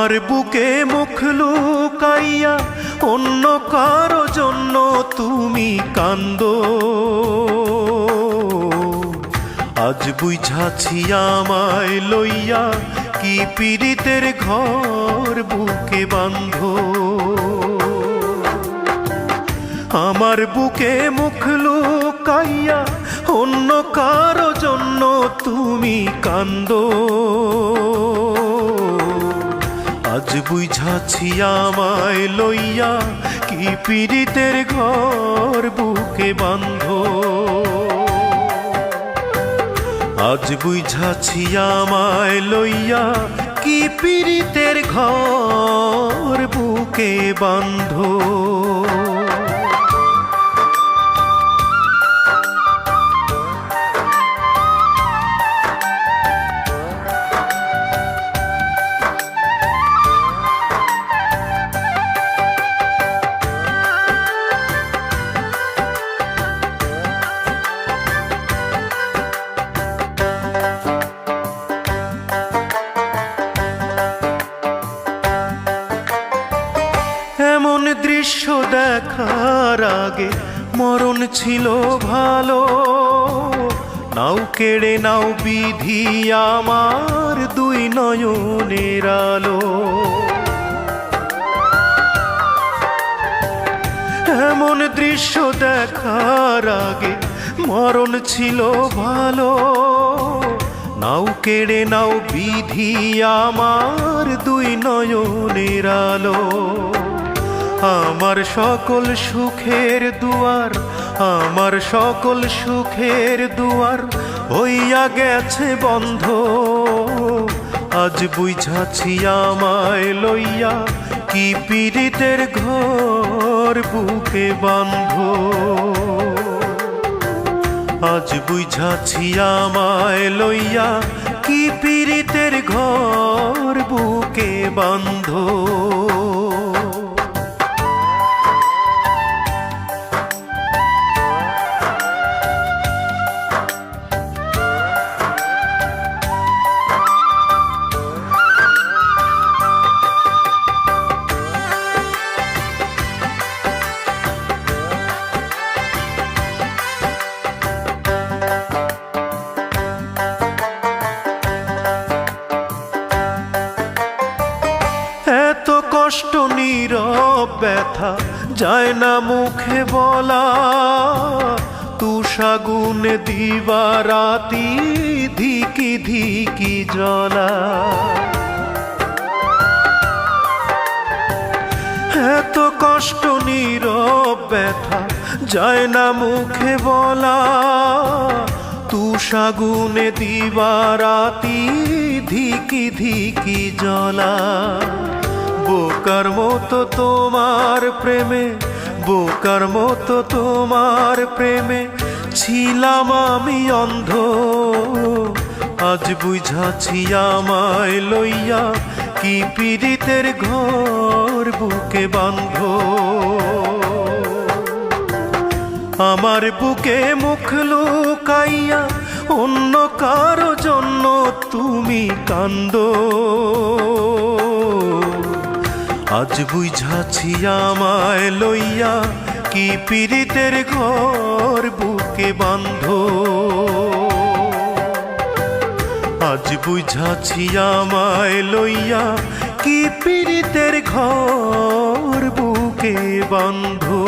আমার বুকে মুখ লুকাইয়া অন্য কারো জন্য তুমি কান্দো। আজ বুঝাছি আমায় লইয়া কি পীড়িতের ঘর বুকে বাঁধো। আমার বুকে মুখ লুকাইয়া অন্য কারো জন্য তুমি কান্দো। আজ বুঝাছি আমায় লইয়া কি পীড়িতের ঘর বুকে বাঁধো। আজ বুঝাছি আমায় লইয়া কি পীড়িতের ঘর বুকে বাঁধো। এমন দৃশ্য দেখার আগে মরণ ছিল ভালো। নাও কেড়ে নাও বিধি আমার দুই নয়নের আলো। এমন দৃশ্য দেখার আগে মরণ ছিল ভালো। নাও কেড়ে নাও বিধি আমার দুই নয়নের আলো। আমার সকল সুখের দুয়ার, আমার সকল সুখের দুয়ার হইয়া গেছে বন্ধ। আজ বুঝাছি আমায় লইয়া কি পীড়িতের ঘর বুকে বাঁধো। আজ বুঝাছি আমায় লইয়া কি পীড়িতের ঘর বুকে বাঁধো। এত কষ্ট নীরব ব্যথা যায় না মুখে বলা। তুষাগুনে দিবারাতি ধিকি ধিকি জ্বলা। এত কষ্ট নীরব ব্যথা যায় না মুখে বলা। তুষাগুনে দিবারাতি ধিকি ধিকি জ্বলা। বোকার মতো তোমার প্রেমে, বোকার মতো তোমার প্রেমে ছিলাম আমি অন্ধ। আজ বুঝাছি আমায় লইয়া কি পীড়িতের ঘর বুকে বাঁধো। আমার বুকে মুখ লুকাইয়া অন্য কারো জন্য তুমি কান্দো। আজ বুঝাছি আমায় লইয়া কি পীড়িতের ঘর বুকে বাঁধো। আজ বুঝাছি আমায় লইয়া কি পীড়িতের ঘর বুকে বাঁধো।